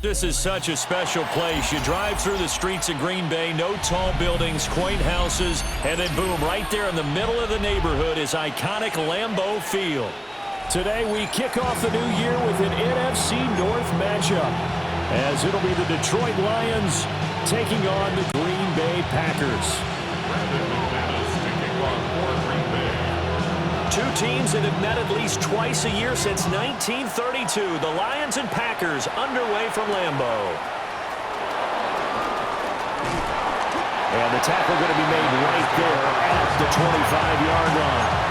This is such a special place. You drive through the streets of Green Bay, no tall buildings, quaint houses, and then boom, right there in the middle of the neighborhood is iconic Lambeau Field. Today we kick off the new year with an NFC North matchup, as it'll be the Detroit Lions taking on the Green Bay Packers. Two teams that have met at least twice a year since 1932. The Lions and Packers underway from Lambeau. And the tackle going to be made right there at the 25-yard line.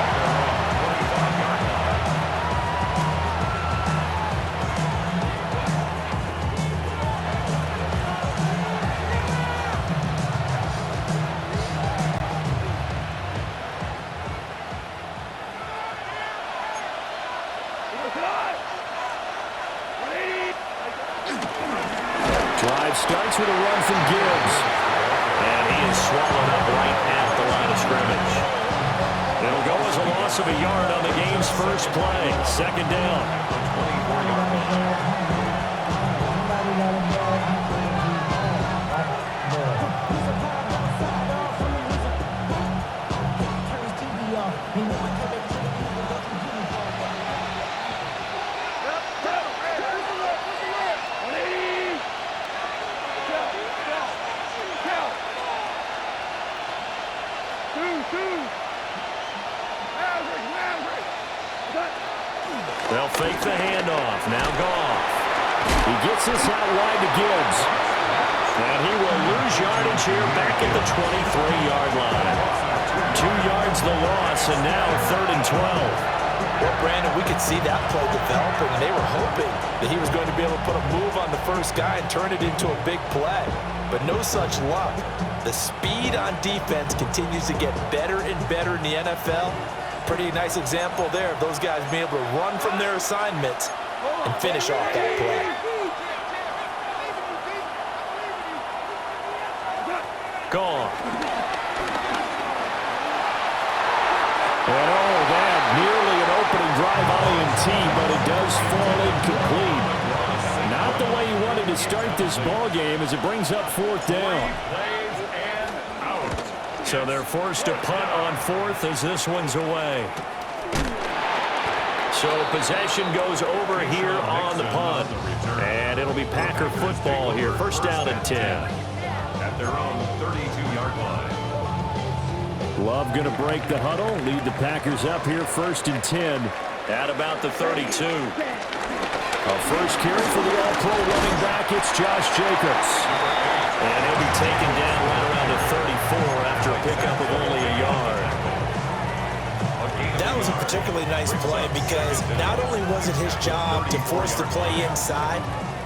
Drive starts with a run from Gibbs. And he is swallowed up right at the line of scrimmage. It'll go as a loss of a yard on the game's first play. Second down. They'll fake the handoff. Now Goff. He gets this out wide to Gibbs. And he will lose yardage here back at the 23-yard line. 2 yards the loss, and now 3rd and 12. Well, Brandon, we could see that play developing, and they were hoping that he was going to be able to put a move on the first guy and turn it into a big play. But no such luck. The speed on defense continues to get better and better in the NFL. Pretty nice example there of those guys being able to run from their assignments and finish off that play. Gone. And that nearly an opening drive INT, but it does fall incomplete. Not the way you wanted to start this ball game as it brings up 4th down. So they're forced to punt on 4th as this one's away. So possession goes over here on the punt. And it'll be Packer football here. First down and 10. At their own 32-yard line. Love going to break the huddle. Lead the Packers up here 1st and 10 at about the 32. A first carry for the all-pro running back. It's Josh Jacobs. And he'll be taken down right around the 34 after a pickup of only a yard. That was a particularly nice play because not only was it his job to force the play inside,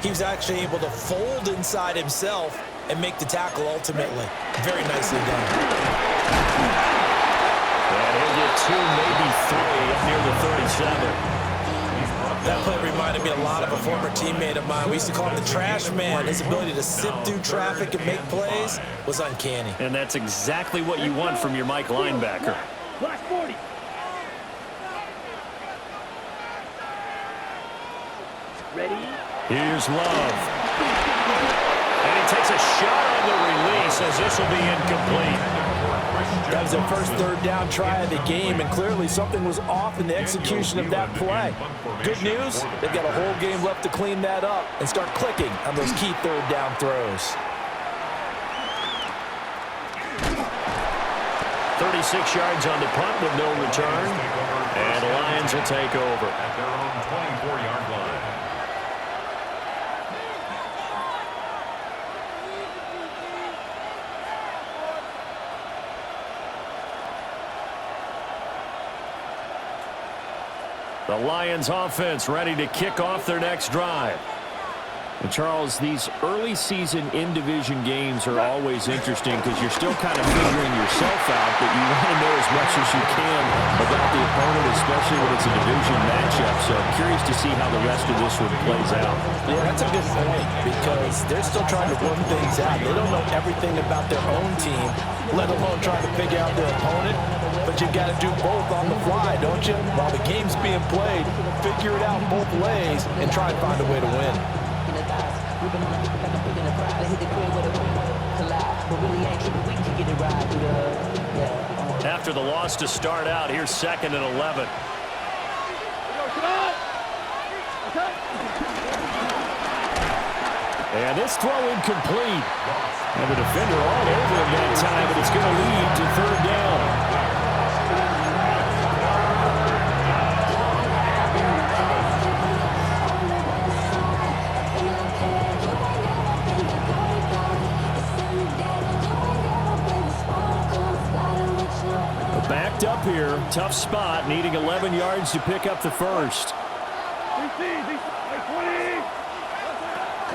he was actually able to fold inside himself and make the tackle ultimately. Very nicely done. And he'll get 2, maybe 3 up near the 37. That play reminded me a lot of a former teammate of mine. We used to call him the trash man. His ability to sift through traffic and make plays was uncanny. And that's exactly what you want from your Mike linebacker. Black 40. Ready? Here's Love. And he takes a shot on the release as this will be incomplete. That was their first 3rd down try of the game, and clearly something was off in the execution of that play. Good news, they've got a whole game left to clean that up and start clicking on those key 3rd down throws. 36 yards on the punt with no return. And the Lions will take over. At their own 24-yard line. The Lions offense ready to kick off their next drive. And Charles, these early season in-division games are always interesting because you're still kind of figuring yourself out, but you want to know as much as you can about the opponent, especially when it's a division matchup. So I'm curious to see how the rest of this one plays out. Yeah, that's a good point because they're still trying to work things out. They don't know everything about their own team, let alone trying to figure out their opponent. But you got to do both on the fly, don't you? While the game's being played, figure it out both ways and try and find a way to win. After the loss to start out, here's 2nd and 11. And this throw incomplete. And the defender all over him that time, but it's going to lead to 3rd down. Backed up here, tough spot, needing 11 yards to pick up the first.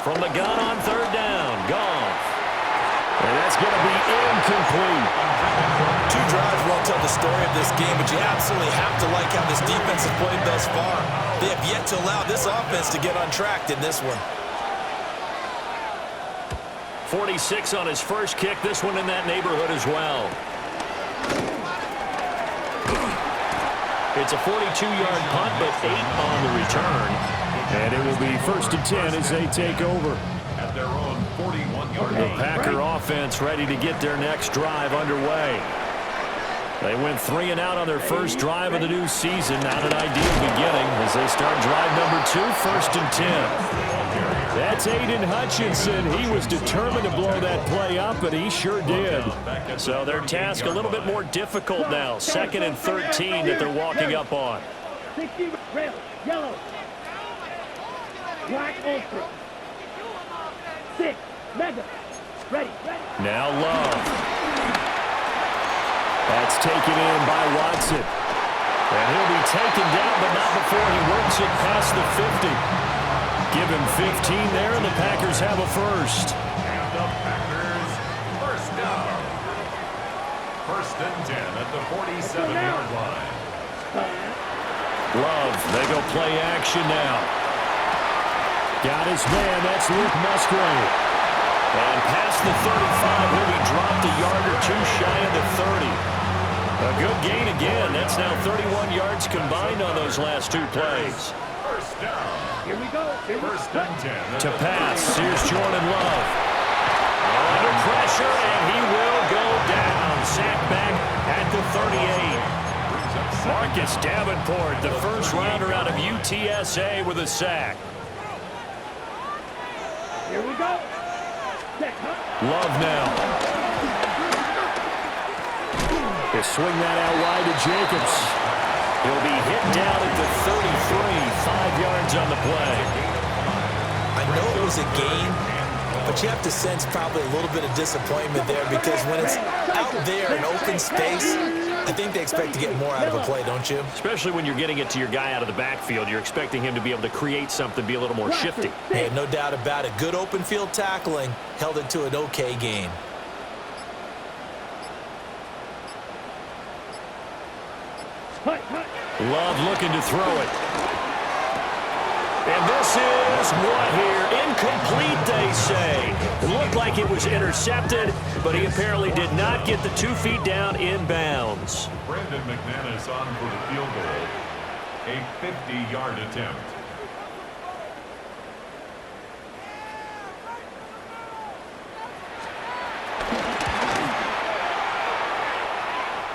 From the gun on 3rd down, Goff. And that's going to be incomplete. 2 drives won't tell the story of this game, but you absolutely have to like how this defense has played thus far. They have yet to allow this offense to get on track in this one. 46 on his first kick, this one in that neighborhood as well. It's a 42-yard punt, but 8 on the return. And it will be 1st and 10 as they take over. At their own 41-yard The line. Packer offense ready to get their next drive underway. They went 3 and out on their first drive of the new season. Not an ideal beginning as they start drive number 2, 1st and 10. That's Aiden Hutchinson. He was determined to blow that play up, and he sure did. So their task a little bit more difficult now. 2nd and 13 that they're walking up on. 60 red, yellow, black ultra. 6 mega. Ready. Now Love. That's taken in by Watson. And he'll be taken down, but not before he works it past the 50. Give him 15 there, and the Packers have a first. And the Packers first down. 1st and 10 at the 47-yard line. Love, they go play action now. Got his man, that's Luke Musgrave. And past the 35, he'll be dropped a yard or 2 shy of the 30. A good gain again. That's now 31 yards combined on those last 2 plays. First down. Here we go. 1st and 10. To pass, here's Jordan Love. Under pressure, and he will go down. Sacked back at the 38. Marcus Davenport, the first rounder out of UTSA with a sack. Here we go. Love now. He'll swing that out wide to Jacobs. He'll be hit down at the 33, 5 yards on the play. I know it was a gain, but you have to sense probably a little bit of disappointment there because when it's out there in open space, I think they expect to get more out of a play, don't you? Especially when you're getting it to your guy out of the backfield. You're expecting him to be able to create something, be a little more shifty. Hey, no doubt about it. Good open field tackling held it to an okay gain. Love looking to throw it. And this is what here? Incomplete, they say. It looked like it was intercepted, but he apparently did not get the 2 feet down in bounds. Brandon McManus on for the field goal. A 50-yard attempt.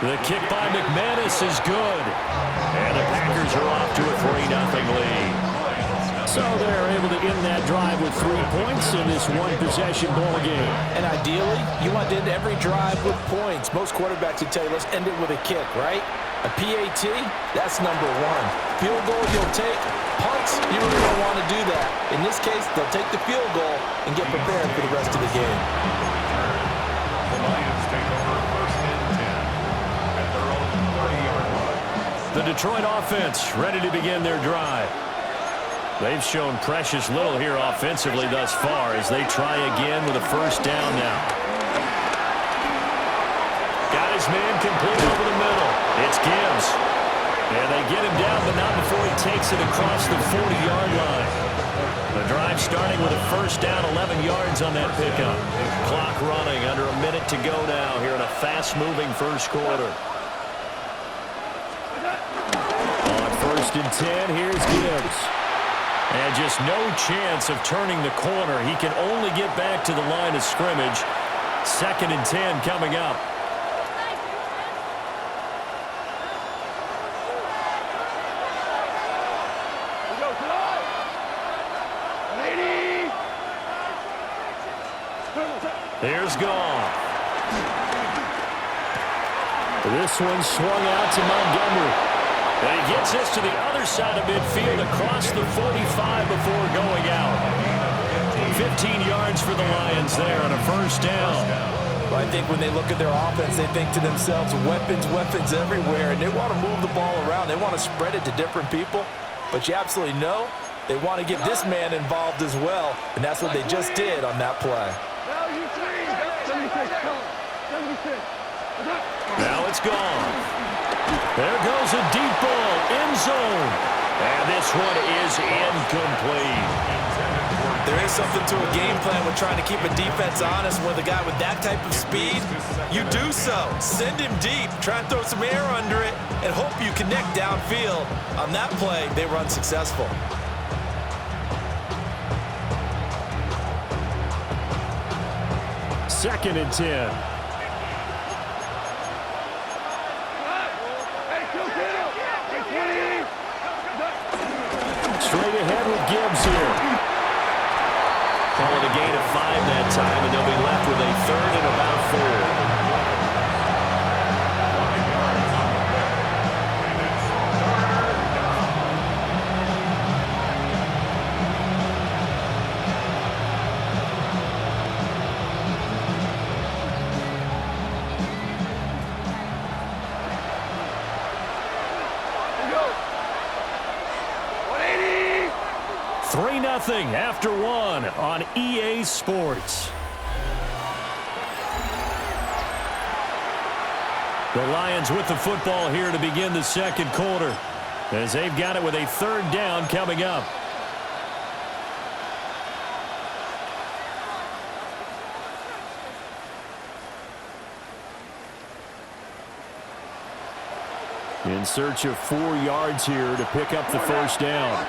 The kick by McManus is good. And the Packers are off to a 3-0 lead. So they're able to end that drive with 3 points in this one-possession ball game. And ideally, you want to end every drive with points. Most quarterbacks would tell you, let's end it with a kick, right? A PAT, that's number 1. Field goal, you'll take. Punts, you really don't want to do that. In this case, they'll take the field goal and get prepared for the rest of the game. The Lions take over 1st and 10 at their own 30-yard line. The Detroit offense ready to begin their drive. They've shown precious little here offensively thus far as they try again with a first down now. Got his man complete over the middle. It's Gibbs. And they get him down, but not before he takes it across the 40-yard line. The drive starting with a first down, 11 yards on that pickup. Clock running, under a minute to go now here in a fast-moving first quarter. On 1st and 10, here's Gibbs. And just no chance of turning the corner. He can only get back to the line of scrimmage. 2nd and 10 coming up. Here's Goff. This one swung out to Montgomery. And he gets this to the other side of midfield across the 45 before going out. 15 yards for the Lions there on a 1st down. Well, I think when they look at their offense, they think to themselves, weapons, weapons everywhere, and they want to move the ball around. They want to spread it to different people, but you absolutely know they want to get this man involved as well, and that's what they just did on that play. Now it's gone. There goes a deep ball, end zone. And this one is incomplete. There is something to a game plan with trying to keep a defense honest with a guy with that type of speed. You do so. Send him deep. Try and throw some air under it and hope you connect downfield. On that play, they were unsuccessful. Second and 10. Straight ahead with Gibbs here. Call it a gain of 5 that time, and they'll be left with a 3rd and about 4. After 1 on EA Sports. The Lions with the football here to begin the 2nd quarter, as they've got it with a 3rd down coming up. In search of 4 yards here to pick up the 1st down.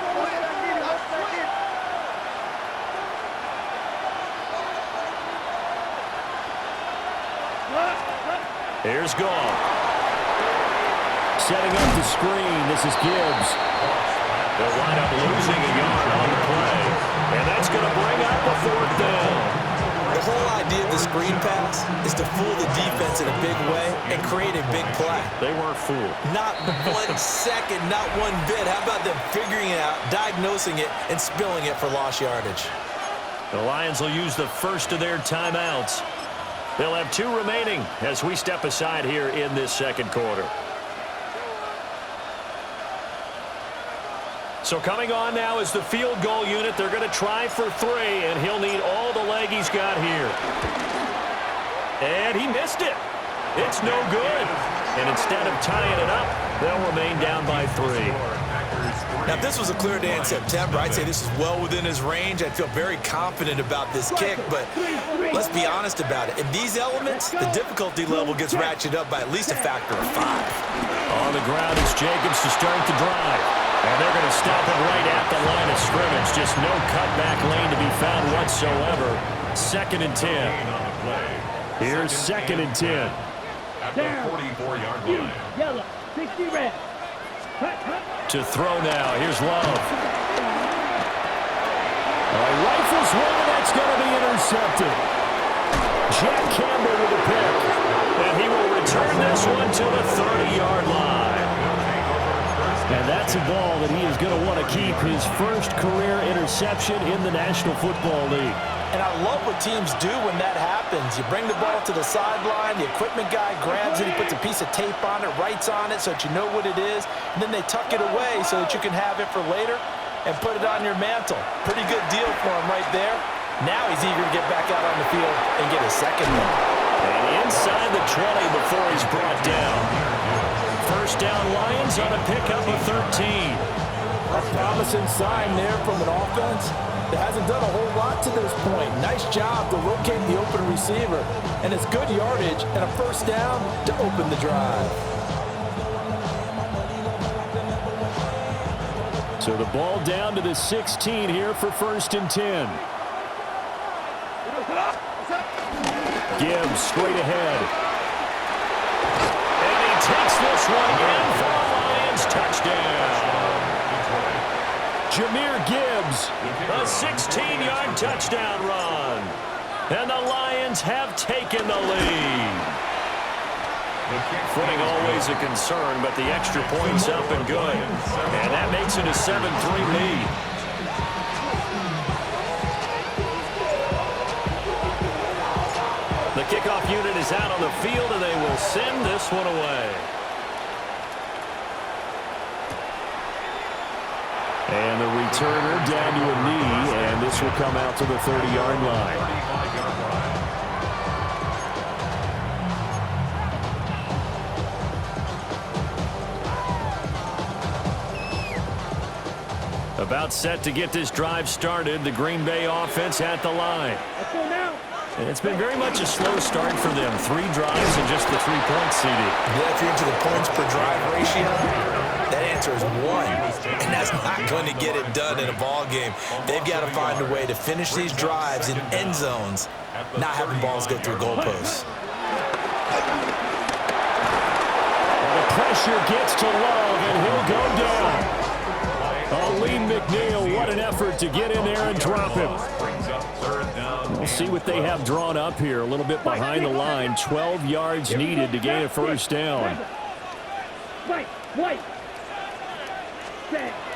Here's Goff. Setting up the screen. This is Gibbs. They'll wind up losing a yard on the play. And that's going to bring up a 4th down. The whole idea of the screen pass is to fool the defense in a big way and create a big play. They weren't fooled. Not 1 second, not 1 bit. How about them figuring it out, diagnosing it, and spilling it for lost yardage? The Lions will use the first of their timeouts. They'll have 2 remaining as we step aside here in this 2nd quarter. So coming on now is the field goal unit. They're going to try for 3, and he'll need all the leg he's got here. And he missed it. It's no good. And instead of tying it up, they'll remain down by 3. Now, if this was a clear day in September, I'd say this is well within his range. I'd feel very confident about this kick, but let's be honest about it. In these elements, the difficulty level gets ratcheted up by at least a factor of 5. On the ground is Jacobs to start the drive. And they're going to stop it right at the line of scrimmage. Just no cutback lane to be found whatsoever. 2nd and 10. Here's 2nd and 10. At the 44-yard line. Yellow, 60 red. To throw now. Here's Love. Rifles one, that's going to be intercepted. Jack Campbell with a pick. And he will return this one to the 30-yard line. And that's a ball that he is going to want to keep, his first career interception in the National Football League. And I love what teams do when that happens. You bring the ball to the sideline, the equipment guy grabs it, he puts a piece of tape on it, writes on it so that you know what it is, and then they tuck it away so that you can have it for later and put it on your mantle. Pretty good deal for him right there. Now he's eager to get back out on the field and get his 2nd one. And inside the 20 before he's brought down. 1st down Lions on a pickup of 13. A promising sign there from an offense that hasn't done a whole lot to this point. Nice job to locate the open receiver. And it's good yardage and a 1st down to open the drive. So the ball down to the 16 here for 1st and 10. Gibbs straight ahead. And he takes this one in for a Lions touchdown. Jahmyr Gibbs, a 16-yard touchdown run. And the Lions have taken the lead. Footing always a concern, but the extra point's up and good. And that makes it a 7-3 lead. The kickoff unit is out on the field, and they will send this one away. And the returner down to a knee, and this will come out to the 30-yard line. About set to get this drive started. The Green Bay offense at the line. And it's been very much a slow start for them. 3 drives and just the 3 points, CD. Yeah, if you're into the points per drive ratio, that answer is 1. And that's not going to get it done in a ball game. They've got to find a way to finish these drives in end zones, not having balls go through goalposts. And the pressure gets to Love, and he'll go down. Lee McNeil, what an effort to get in there and drop him. We'll see what they have drawn up here. A little bit behind the line. 12 yards needed to gain a 1st down.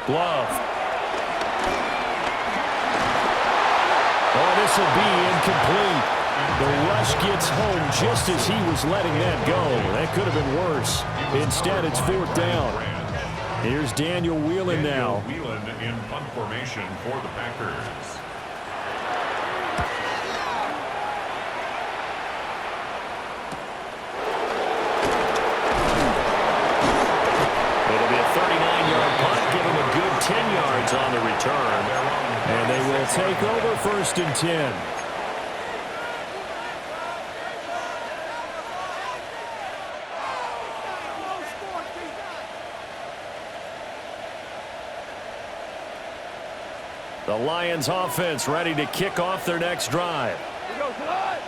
Glove. Oh, this will be incomplete. The rush gets home just as he was letting that go. That could have been worse. Instead, it's 4th down. Here's Daniel Whelan now. Whelan in punt formation for the Packers. It'll be a 39-yard punt, give him a good 10 yards on the return. And they will take over 1st and 10. The Lions offense ready to kick off their next drive.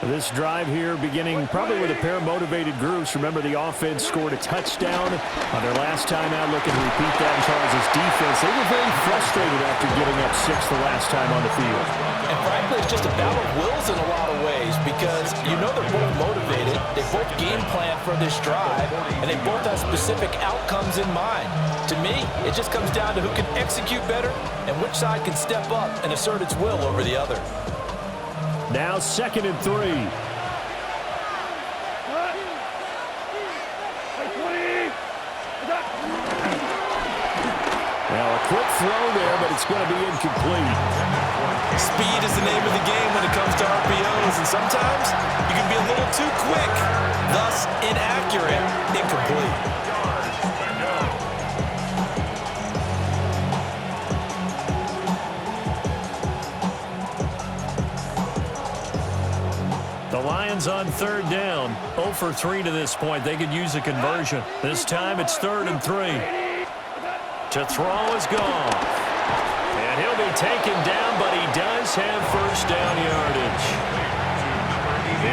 This drive here beginning probably with a pair of motivated groups. Remember, the offense scored a touchdown on their last time out. Looking to repeat that in Charles' defense. They were very frustrated after giving up 6 the last time on the field. And frankly, it's just a battle of wills in a lot of ways because you know they're both motivated. They both game plan for this drive, and they both have specific outcomes in mind. To me, it just comes down to who can execute better and which side can step up and assert its will over the other. Now 2nd and 3. Now a quick throw there, but it's going to be incomplete. Speed is the name of the game when it comes to RPOs, and sometimes you can be a little too quick, thus inaccurate, incomplete. The Lions on 3rd down. 0 for 3 to this point. They could use a conversion. This time it's 3rd and 3. To throw is gone. And he'll be taken down, but he does have 1st down yardage.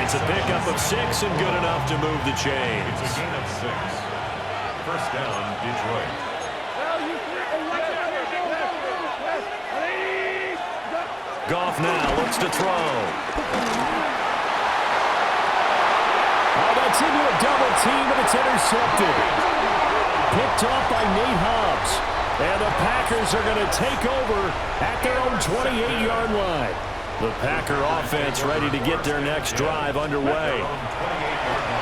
It's a pickup of 6 and good enough to move the chains. It's a gain of 6. 1st down, Detroit. Goff now looks to throw. Oh, that's into a double team, and it's intercepted. Picked off by Nate Hobbs. And the Packers are going to take over at their own 28-yard line. The Packer offense ready to get their next drive underway.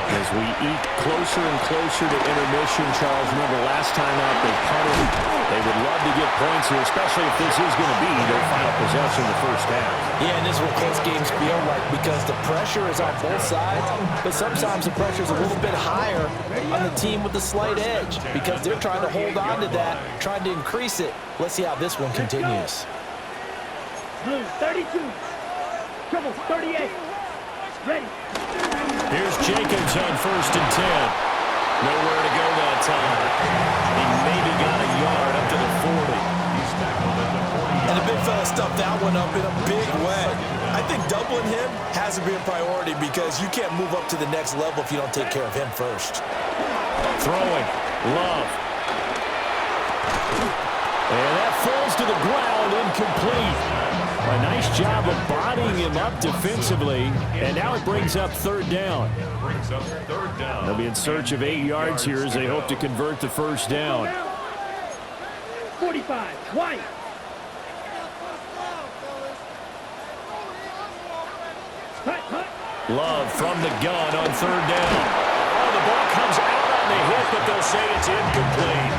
As we eat closer and closer to intermission, Charles, remember last time out they punted. They would love to get points here, especially if this is going to be their final possession in the 1st half. Yeah, and this is what close games feel like because the pressure is on both sides, but sometimes the pressure is a little bit higher on the team with the slight edge because they're trying to hold on to that, trying to increase it. Let's see how this one continues. Blue, 32. Triple, 38. Ready. Here's Jacobs on 1st and 10. Nowhere to go that time. He maybe got a yard up to the 40. that one up in a big way. I think doubling him has to be a priority because you can't move up to the next level if you don't take care of him first. Throwing. Love. And that falls to the ground, incomplete. A nice job of bodying him up defensively, and now it brings up third down. They'll be in search of 8 yards here as they hope to convert the first down. 45, White. Love from the gun on third down. Oh, the ball comes out on the hit, but they'll say it's incomplete.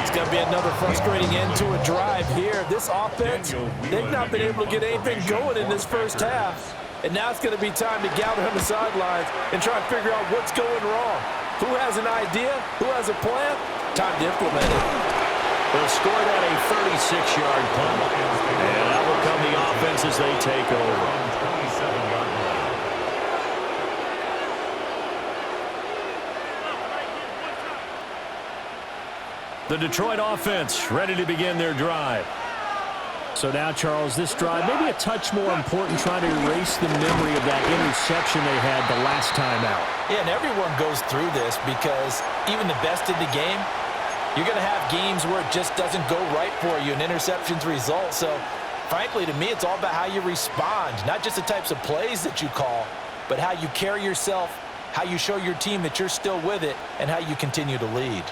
It's going to be another frustrating end to a drive here. This offense, they've not been able to get anything going in this first half. And now it's going to be time to gather on the sidelines and try and figure out what's going wrong. Who has an idea? Who has a plan? Time to implement it. They'll score that a 36-yard punt. And that will come the offense as they take over. The Detroit offense ready to begin their drive. So now, Charles, this drive maybe a touch more important, trying to erase the memory of that interception they had the last time out. Yeah, and everyone goes through this because even the best in the game, you're going to have games where it just doesn't go right for you and interceptions result. So, frankly, to me, it's all about how you respond, not just the types of plays that you call, but how you carry yourself, how you show your team that you're still with it, and how you continue to lead.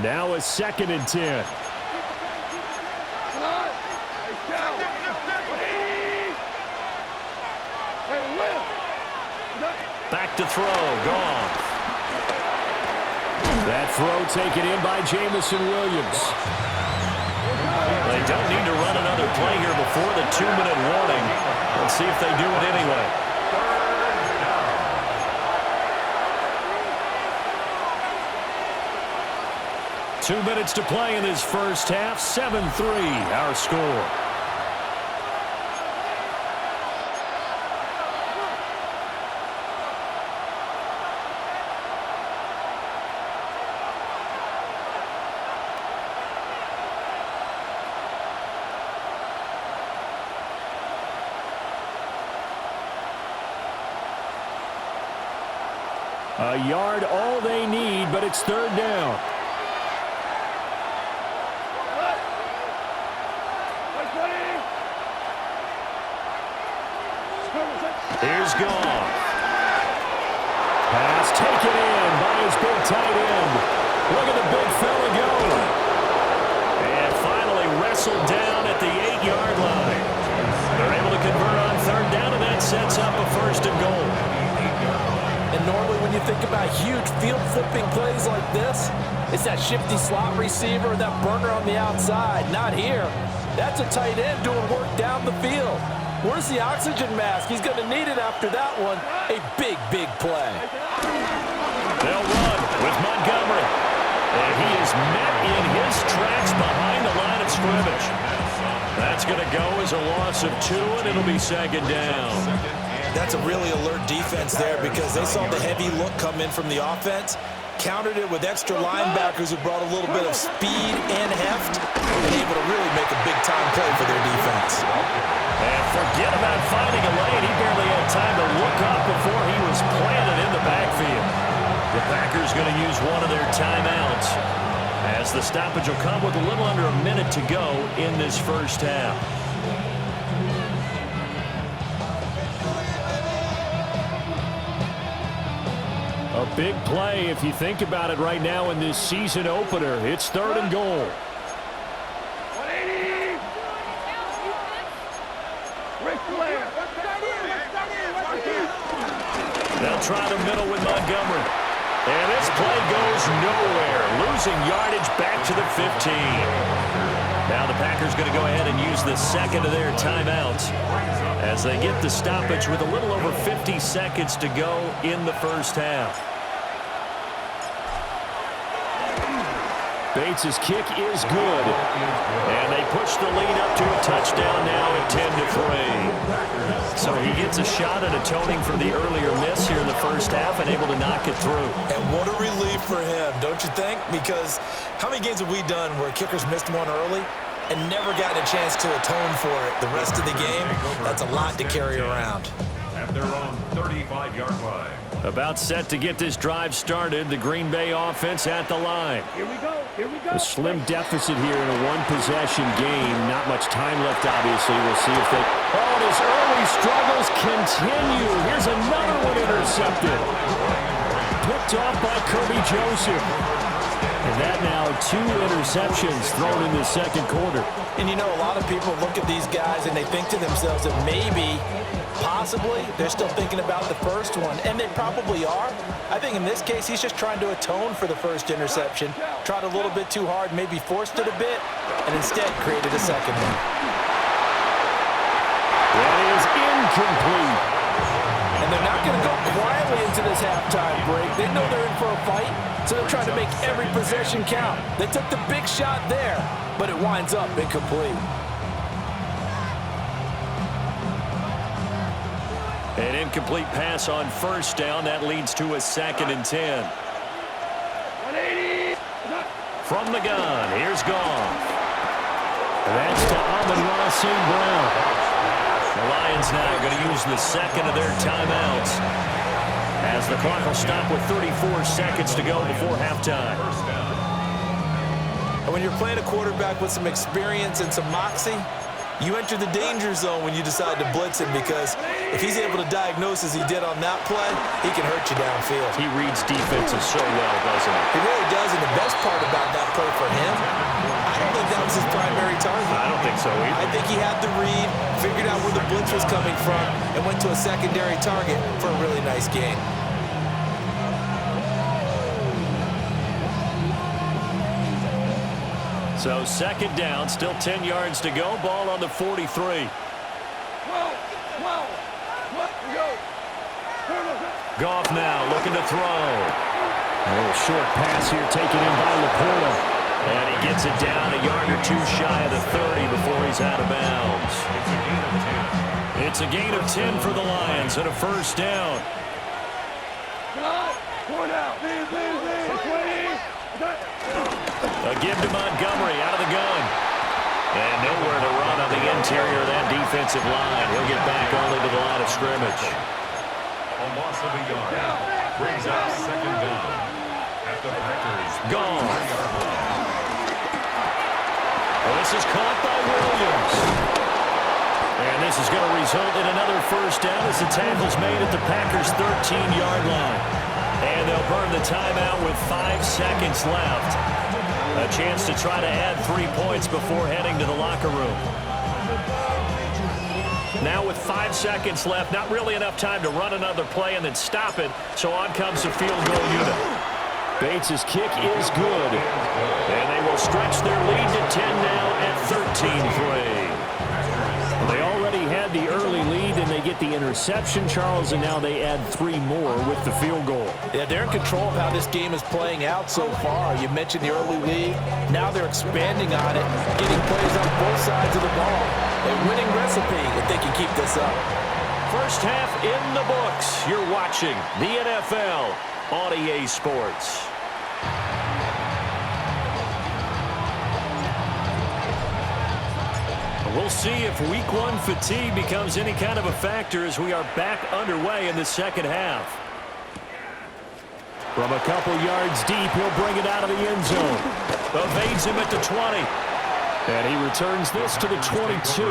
Now a 2nd and 10. Back to throw. Gone. That throw taken in by Jamison Williams. They don't need to run another play here before the 2-minute warning. Let's see if they do it anyway. 2 minutes to play in this first half. 7-3, our score. A yard, all they need, but it's third down. Here's Goff. Pass taken in by his big tight end. Look at the big fella go. And finally wrestled down at the 8-yard line. They're able to convert on third down, and that sets up a 1st and goal. And normally when you think about huge field flipping plays like this, it's that shifty slot receiver, that burner on the outside. Not here. That's a tight end doing work down the field. Where's the oxygen mask? He's going to need it after that one. A big, big play. They'll run with Montgomery. And he is met in his tracks behind the line of scrimmage. That's going to go as a loss of 2, and it'll be 2nd down. That's a really alert defense there because they saw the heavy look come in from the offense, countered it with extra linebackers who brought a little bit of speed and heft, and able to really make a big-time play for their defense. And forget about finding a lane. He barely had time to look up before he was planted in the backfield. The Packers going to use one of their timeouts as the stoppage will come with a little under a minute to go in this first half. A big play if you think about it right now in this season opener. It's 3rd and goal. They'll try the middle with Montgomery. And this play goes nowhere. Losing yardage back to the 15. Now the Packers going to go ahead and use the 2nd of their timeouts as they get the stoppage with a little over 50 seconds to go in the first half. Bates' kick is good. And they push the lead up to a touchdown now at 10-3. So he gets a shot at atoning for the earlier miss here in the first half and able to knock it through. And what a relief for him, don't you think? Because how many games have we done where kickers missed one early and never gotten a chance to atone for it the rest of the game? That's a lot to carry around. At their own 35-yard line. About set to get this drive started. The Green Bay offense at the line. Here we go. Here we go. A slim deficit here in a one-possession game. Not much time left, obviously. We'll see if they... Oh, and his early struggles continue. Here's another one intercepted. Picked off by Kirby Joseph. And that now 2 interceptions thrown in the second quarter. And you know, a lot of people look at these guys and they think to themselves that maybe, possibly, they're still thinking about the first one. And they probably are. I think in this case, he's just trying to atone for the first interception. Tried a little bit too hard, maybe forced it a bit, and instead created a second one. That is incomplete. And they're not going to go quietly into this halftime break. They know they're in for a fight, so they're trying to make every possession count. They took the big shot there, but it winds up incomplete. An incomplete pass on first down. That leads to a 2nd and 10. 180. From the gun, here's Goff. That's to Amon-Ra St. Brown. The Lions now going to use the second of their timeouts as the clock will stop with 34 seconds to go before halftime. And when you're playing a quarterback with some experience and some moxie, you enter the danger zone when you decide to blitz him, because if he's able to diagnose as he did on that play, he can hurt you downfield. He reads defenses so well, doesn't he? He really does, and the best part about that play for him, I don't think that was his primary target. I don't think so either. I think he had the read, figured out where the blitz was coming from, and went to a secondary target for a really nice gain. So 2nd down, still 10 yards to go. Ball on the 43. Goff now looking to throw. A little short pass here taken in by Laporta. And he gets it down a yard or 2 shy of the 30 before he's out of bounds. It's a gain of 10 for the Lions and a first down. A give to Montgomery out of the gun. And nowhere to run on the interior of that defensive line. He'll get back only to the line of scrimmage. A loss of a yard. Brings up 2nd down. At the Packers. Gone. Well, this is caught by Williams. And this is going to result in another first down as the tackle's made at the Packers' 13-yard line. And they'll burn the timeout with 5 seconds left. A chance to try to add 3 points before heading to the locker room. Now with 5 seconds left, not really enough time to run another play and then stop it. So on comes the field goal unit. Bates' kick is good. And they will stretch their lead to 10 now at 13-3. They already had the early lead, and they get the interception, Charles, and now they add 3 more with the field goal. Yeah, they're in control of how this game is playing out so far. You mentioned the early lead. Now they're expanding on it, getting plays on both sides of the ball. A winning recipe if they can keep this up. First half in the books. You're watching the NFL on EA Sports. We'll see if Week 1 fatigue becomes any kind of a factor as we are back underway in the second half. From a couple yards deep, he'll bring it out of the end zone. Evades him at the 20. And he returns this to the 22.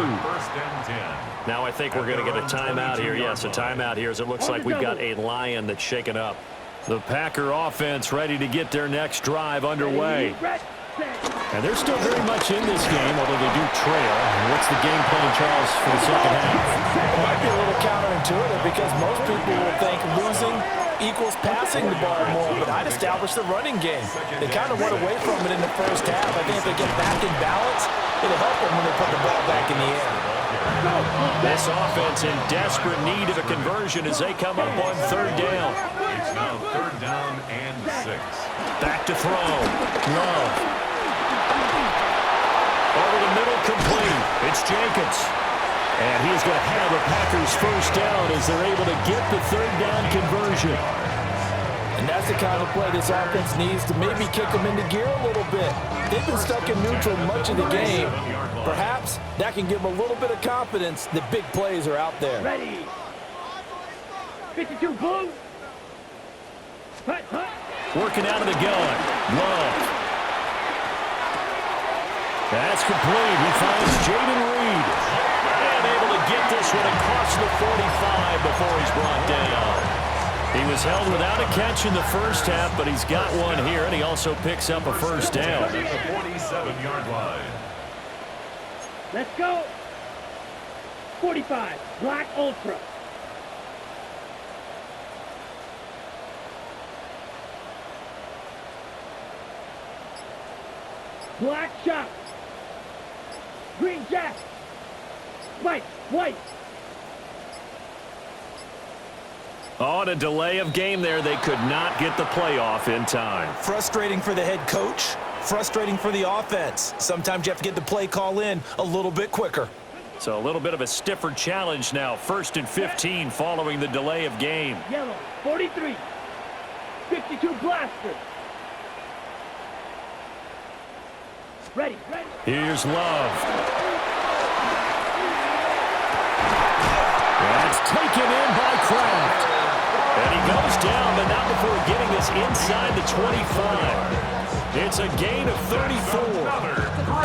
Now I think we're going to get a timeout here. Yes, a timeout here as it looks like we've got a Lion that's shaken up. The Packer offense ready to get their next drive underway. And they're still very much in this game, although they do trail. What's the game plan, Charles, for the second half? It might be a little counterintuitive because most people will think losing equals passing the ball more, but I'd establish the running game. They kind of went away from it in the first half. I think if they get back in balance, it'll help them when they put the ball back in the air. This offense in desperate need of a conversion as they come up on 3rd down. It's now 3rd down and 6. Back to throw. Love the middle, complete. It's Jenkins. And he is going to have a Packers first down as they're able to get the third down conversion. And that's the kind of play this offense needs to maybe kick them into gear a little bit. They've been stuck in neutral much of the game. Perhaps that can give them a little bit of confidence that big plays are out there. Ready. 52 blue. Hut, hut. Working out of the gun. Love. That's complete. He finds Jaden Reed. And able to get this one across the 45 before he's brought down. He was held without a catch in the first half, but he's got one here, and he also picks up a first down. At the 47-yard line. Let's go. 45. Black Ultra. Black Shot. Green Jack. White. White. On a delay of game there, they could not get the playoff in time. Frustrating for the head coach, frustrating for the offense. Sometimes you have to get the play call in a little bit quicker. So a little bit of a stiffer challenge now. 1st and 15 following the delay of game. Yellow. 43. 52 Blaster. Ready. Ready. Here's Love. That's taken in by Kraft. And he goes down, but not before getting this inside the 25. It's a gain of 34.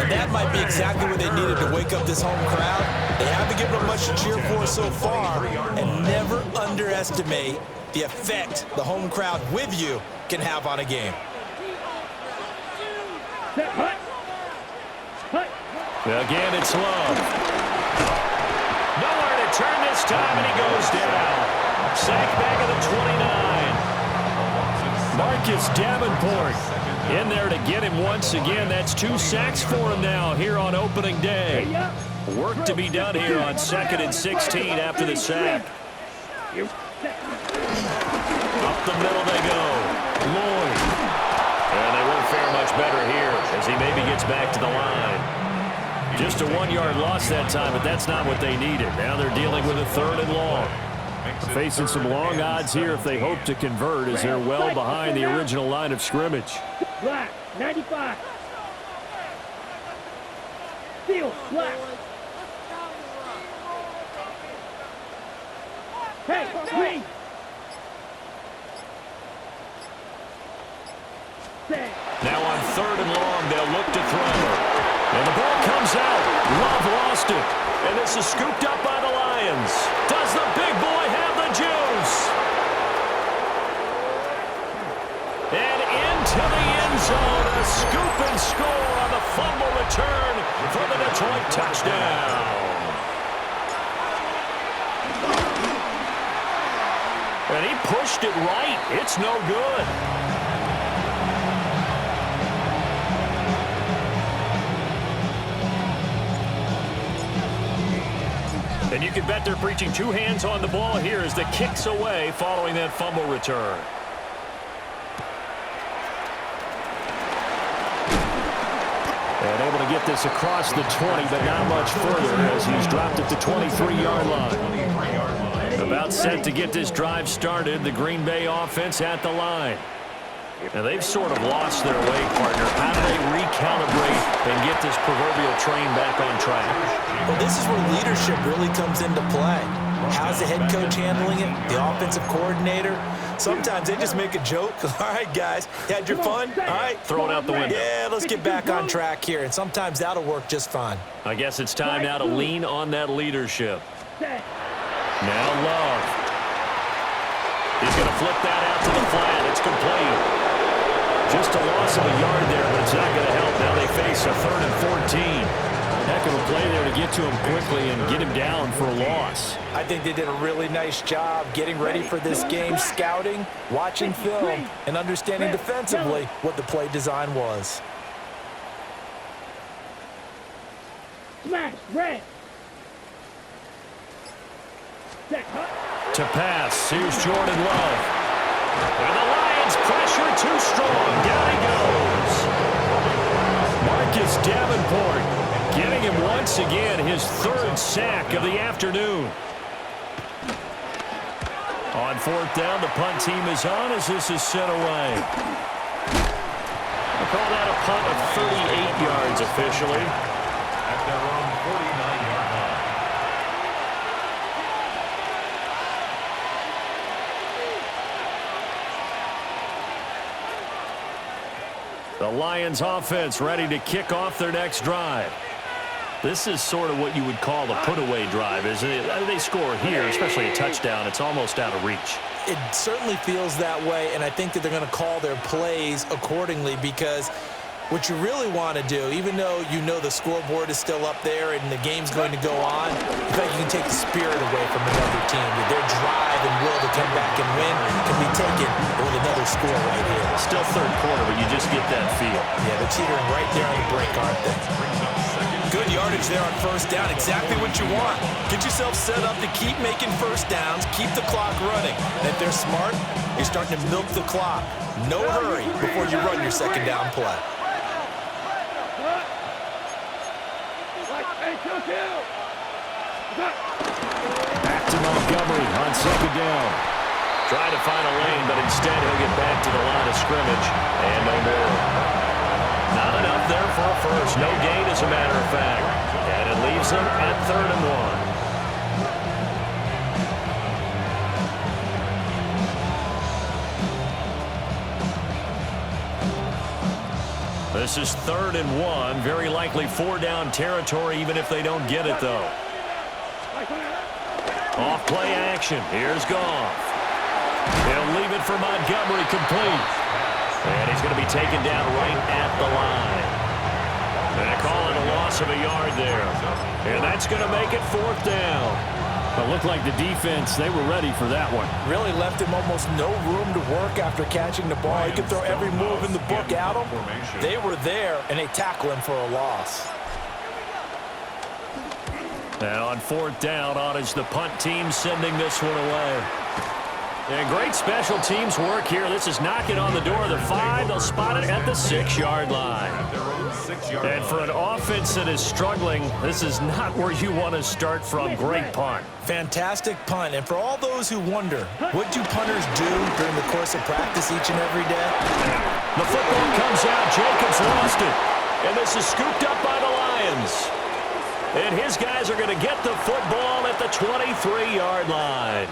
And that might be exactly what they needed to wake up this home crowd. They haven't given them much to cheer for so far. And never underestimate the effect the home crowd with you can have on a game. Set. Hut. Hut. Again, it's Love. Nowhere to turn this time, and he goes down. Sack back of the 29. Marcus Davenport in there to get him once again. That's 2 sacks for him now here on opening day. Work to be done here on 2nd and 16 after the sack. Up the middle they go. Lloyd. And they won't fare much better here as he maybe gets back to the line. Just a 1-yard loss that time, but that's not what they needed. Now they're dealing with a 3rd and long. Facing some long odds here if they hope to convert as they're well behind the original line of scrimmage. Black. 95. Steel. Black. Hey, green. Set. Now on 3rd and long, they'll look to throw. And the ball comes out. Love lost it. And this is scooped up by the Lions. Does the big boy have the juice? And into the end zone. A scoop and score on the fumble return for the Detroit touchdown. And he pushed it right. It's no good. And you can bet they're preaching 2 hands on the ball here as the kick's away following that fumble return. And able to get this across the 20, but not much further as he's dropped at the 23-yard line. About set to get this drive started, the Green Bay offense at the line. And they've sort of lost their way, partner. How do they recalibrate and get this proverbial train back on track? Well, this is where leadership really comes into play. How's the head coach handling it? The offensive coordinator? Sometimes they just make a joke. All right, guys, had your fun? All right. Throw it out the window. Yeah, let's get back on track here. And sometimes that'll work just fine. I guess it's time now to lean on that leadership. Now Love. He's going to flip that out to the flat. It's complete. Just a loss of a yard there, but it's not going to help. Now they face a 3rd and 14. Heck of a play there to get to him quickly and get him down for a loss. I think they did a really nice job getting ready for this game, scouting, watching film, and understanding defensively what the play design was. Smash. Red. To pass, here's Jordan Love. And the Lions pressure too strong. Down he goes. Marcus Davenport Getting him once again, his third sack of the afternoon. On fourth down, the punt team is on as this is sent away. We'll call that a punt of 38 yards officially. At their own 49-yard line. The Lions offense ready to kick off their next drive. This is sort of what you would call a put-away drive, isn't it? They score here, especially a touchdown. It's almost out of reach. It certainly feels that way, and I think that they're going to call their plays accordingly because what you really want to do, even though you know the scoreboard is still up there and the game's going to go on, in fact, you can take the spirit away from another team. Their drive and will to come back and win can be taken with another score right here. Still third quarter, but you just get that feel. Yeah, they're teetering right there on the brink, aren't they? Good yardage there on first down. Exactly what you want. Get yourself set up to keep making first downs, keep the clock running. And if they're smart, you're starting to milk the clock. No hurry before you run your second down play. Back to Montgomery on second down. Trying to find a lane, but instead he'll get back to the line of scrimmage. And no more. Not enough there for a first. No gain, as a matter of fact. And it leaves them at 3rd and 1. This is 3rd and 1. Very likely 4-down territory, even if they don't get it, though. Off play action. Here's Goff. He'll leave it for Montgomery complete. And he's going to be taken down right at the line. And they call it a loss of a yard there. And that's going to make it 4th down. It looked like the defense, they were ready for that one. Really left him almost no room to work after catching the ball. He could throw every move in the book at him. They were there, and they tackle him for a loss. Now on 4th down, on is the punt team sending this one away. And great special teams work here. This is knocking on the door of the 5. They'll spot it at the 6-yard line. And for an offense that is struggling, this is not where you want to start from. Great punt. Fantastic punt. And for all those who wonder, what do punters do during the course of practice each and every day? The football comes out. Jacobs lost it. And this is scooped up by the Lions. And his guys are going to get the football at the 23-yard line.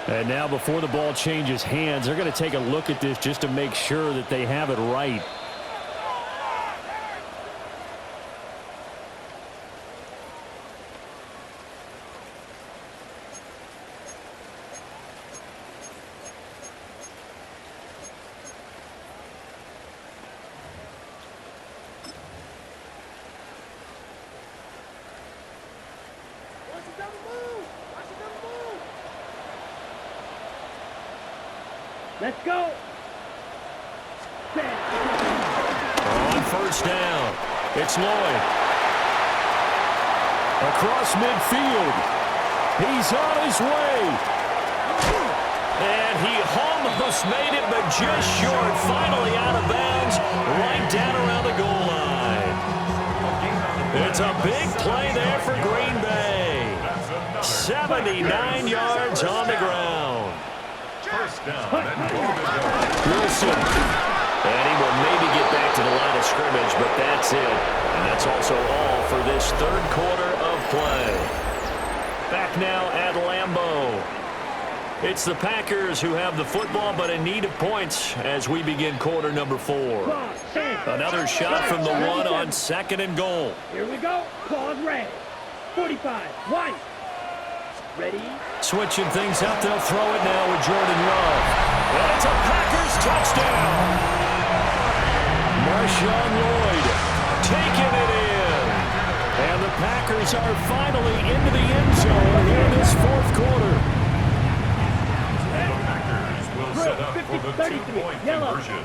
And now before the ball changes hands, they're going to take a look at this just to make sure that they have it right. Let's go. On first down, it's Lloyd. Across midfield. He's on his way. And he almost made it, but just short. Finally out of bounds, right down around the goal line. It's a big play there for Green Bay. 79 yards on the ground. First down and Wilson. And he will maybe get back to the line of scrimmage, but that's it. And that's also all for this 3rd quarter of play. Back now at Lambeau. It's the Packers who have the football, but in need of points as we begin quarter number 4. Another shot from the 1 on 2nd and goal. Here we go. Pause red. 45. White. Ready? Switching things up, they'll throw it now with Jordan Love. And it's a Packers touchdown. Marshawn Lloyd taking it in. And the Packers are finally into the end zone here in this 4th quarter. the Packers will set up for the 2-point conversion.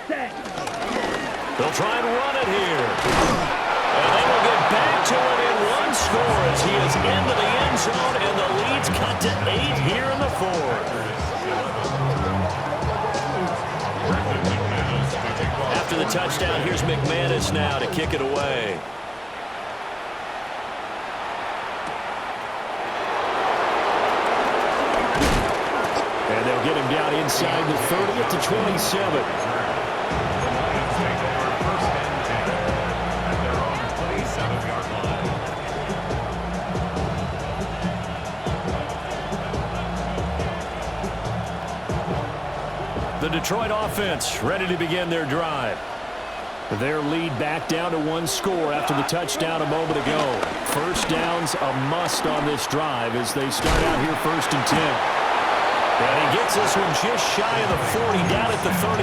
Set. They'll try and run it here. And they will get back to it in 1 score as he is into the end zone, and the lead's cut to 8 here in the 4th. After the touchdown, here's McManus now to kick it away. They'll get him down inside the 30 at the 27. Lions take over first and 10 at their own 27-yard line. The Detroit offense ready to begin their drive. Their lead back down to one score after the touchdown a moment ago. First down's a must on this drive as they start out here first and 10. And he gets this one just shy of the 40, down at the 39.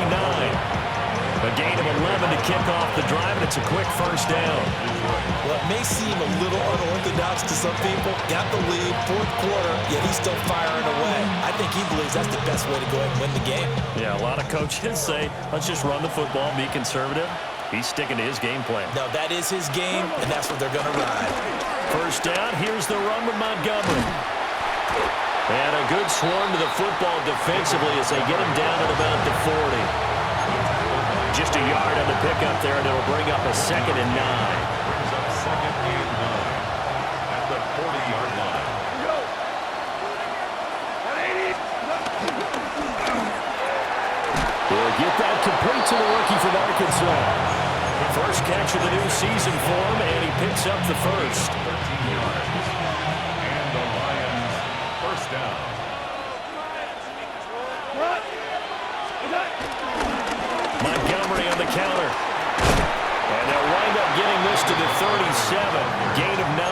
A gain of 11 to kick off the drive, and it's a quick first down. Well, it may seem a little unorthodox to some people. Got the lead, fourth quarter, yet he's still firing away. I think he believes that's the best way to go ahead and win the game. Yeah, a lot of coaches say, let's just run the football, be conservative. He's sticking to his game plan. No, that is his game, and that's what they're going to ride. First down, here's the run with Montgomery. And a good swarm to the football defensively as they get him down at about the 40. Just a yard on the pickup there, and it'll bring up a 2nd and 9. Brings up 2nd and 9 at the 40-yard line. He'll get that complete to the rookie from Arkansas. First catch of the new season for him, and he picks up the first. 13 yards. And the Lions first down. Montgomery on the counter. And they'll wind up getting this to the 37. Gain of 9.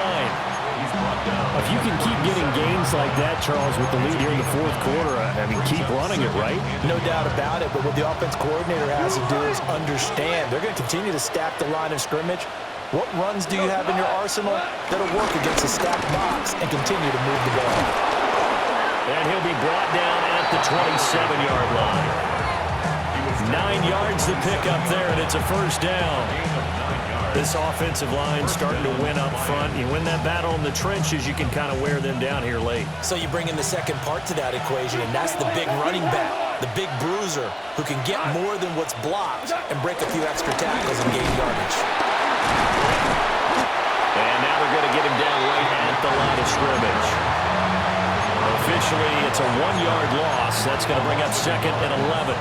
He's brought down. If you can keep getting gains like that, Charles, with the lead here in the fourth quarter, I mean, keep running it, right? No doubt about it, but what the offense coordinator has to do is understand. They're going to continue to stack the line of scrimmage. What runs do you have in your arsenal that'll work against a stacked box and continue to move the ball? And he'll be brought down at the 27-yard line. 9 yards to pick up there, and it's a first down. This offensive line starting to win up front. You win that battle in the trenches, you can kind of wear them down here late. So you bring in the second part to that equation, and that's the big running back, the big bruiser, who can get more than what's blocked and break a few extra tackles and gain yardage. And now they're going to get him down right at the line of scrimmage. Officially, it's a 1-yard loss. That's going to bring up 2nd and 11.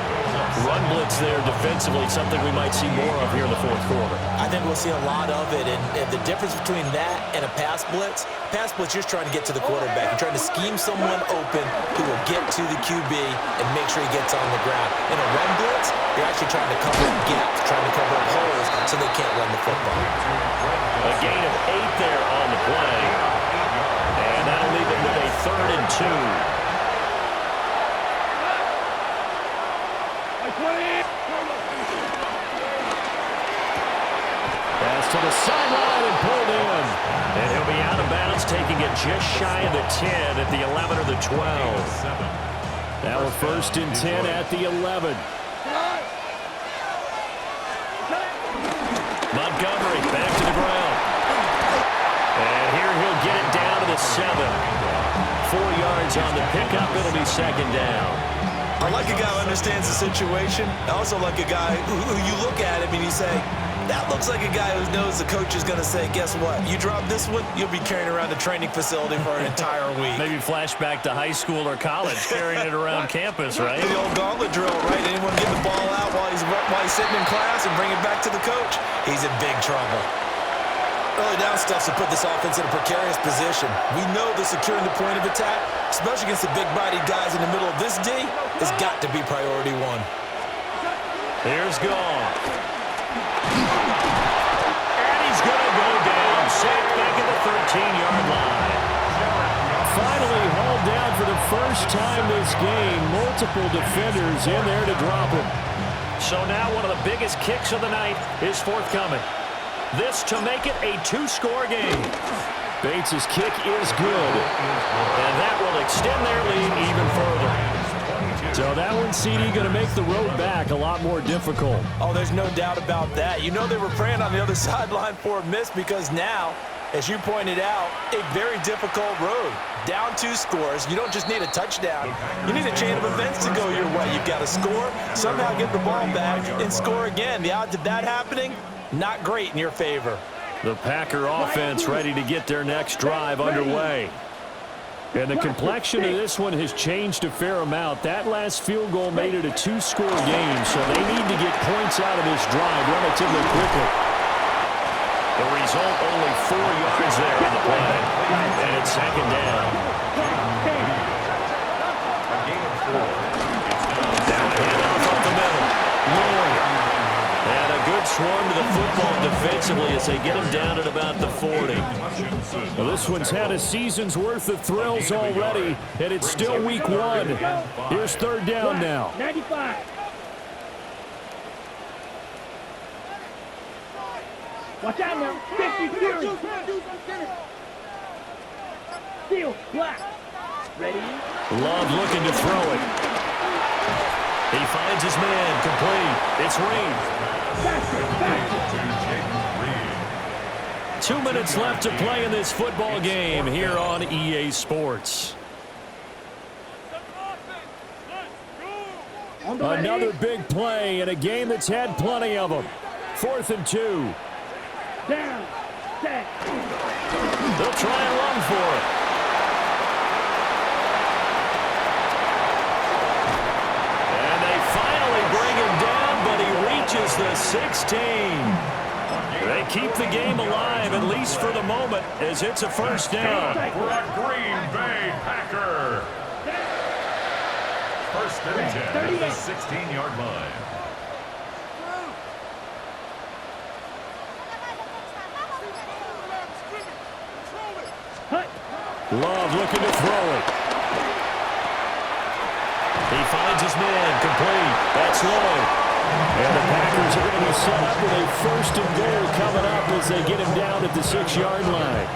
Run blitz there defensively, something we might see more of here in the fourth quarter. I think we'll see a lot of it, and the difference between that and a pass blitz, you're just trying to get to the quarterback. You're trying to scheme someone open who will get to the QB and make sure he gets on the ground. In a run blitz, you're actually trying to cover up gaps, trying to cover up holes so they can't run the football. A gain of 8 there on the play. And that'll leave it with a 3rd and 2. Pass to the sideline and pulled in. And he'll be out of bounds, taking it just shy of the 10 at the 11 or the 12. Now we're 1st and 10 at the 11. Montgomery back to the ground. And here he'll get it down to the 7. 4 yards on the pickup. It'll be 2nd down. I like a guy who understands the situation. I also like a guy who you look at him and you say, that looks like a guy who knows the coach is going to say, guess what? You drop this one, you'll be carrying around the training facility for an entire week. Maybe flashback to high school or college, carrying it around campus, right? The old gauntlet drill, right? Anyone get the ball out while he's sitting in class and bring it back to the coach? He's in big trouble. Early down stuff to put this offense in a precarious position. We know that securing the point of attack, especially against the big-bodied guys in the middle of this D, has got to be priority 1. Here's Goff. And he's going to go down. Sacked back at the 13-yard line. Finally hauled down for the first time this game. Multiple defenders in there to drop him. So now one of the biggest kicks of the night is forthcoming. This to make it a 2-score game. Bates' kick is good. And that will extend their lead even further. So that one, CD, going to make the road back a lot more difficult. Oh, there's no doubt about that. You know they were praying on the other sideline for a miss because now, as you pointed out, a very difficult road. Down 2 scores. You don't just need a touchdown. You need a chain of events to go your way. You've got to score, somehow get the ball back, and score again. The odds of that happening, not great in your favor. The Packer offense ready to get their next drive underway. And the complexion of this one has changed a fair amount. That last field goal made it a two-score game, so they need to get points out of this drive relatively quickly. The result, only 4 yards there on the play. And it's second down. Down the handoff up the middle. Lloyd. And a good swarm to the football defensively as they get him down at about the 40. Well, this one's had a season's worth of thrills already, and it's still week 1. Here's third down now. 95. Watch out now. 50 Fury. Steal. Black. Ready? Love looking to throw it. He finds his man. Complete. It's Reed. 2 minutes left to play in this football game here on EA Sports. Another big play in a game that's had plenty of them. 4th and 2. Down. Set. They'll try and run for it. And they finally bring him down, but he reaches the 16. They keep the game alive, at least for the moment, as it's a first down. For a Green Bay Packer. 1st and 10 at the 16-yard line. Love looking to throw it. He finds his man. Complete. That's Lloyd. And the Packers are going to be set up with a 1st and goal coming up as they get him down at the 6-yard line.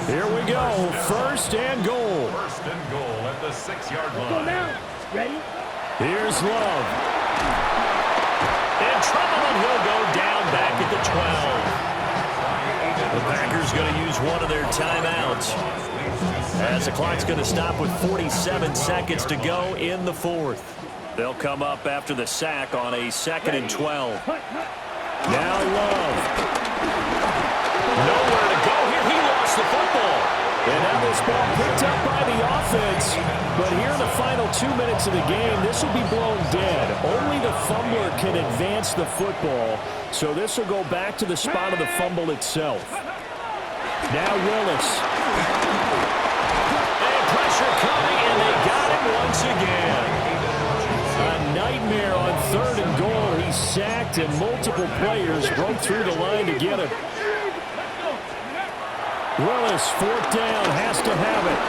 Here we go. 1st and goal. 1st and goal at the 6-yard line. Go now. Ready? Here's Love. In trouble, and he'll go down back at the 12. The Packers going to use one of their timeouts, as the clock's going to stop with 47 seconds to go in the 4th. They'll come up after the sack on a 2nd and 12. Now Love. Nowhere to go here. He lost the football. And now this ball picked up by the offense. But here in the final 2 minutes of the game, this will be blown dead. Only the fumbler can advance the football. So this will go back to the spot of the fumble itself. Now Willis. And pressure coming, and they got him once again. A nightmare on 3rd and goal. He's sacked, and multiple players broke through the line to get him. Willis, 4th down, has to have it.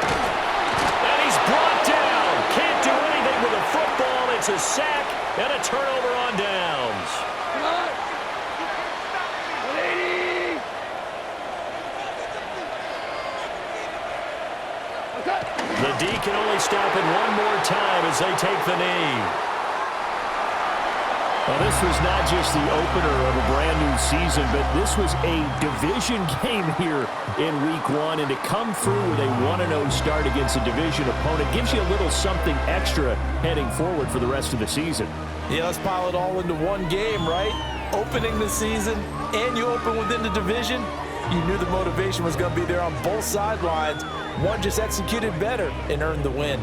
And he's brought down. Can't do anything with a football. It's a sack and a turnover on downs. The D can only stop it one more time as they take the knee. Well, this was not just the opener of a brand-new season, but this was a division game here in Week 1. And to come through with a 1-0 start against a division opponent gives you a little something extra heading forward for the rest of the season. Yeah, let's pile it all into one game, right? Opening the season, and you open within the division. You knew the motivation was going to be there on both sidelines. One just executed better and earned the win.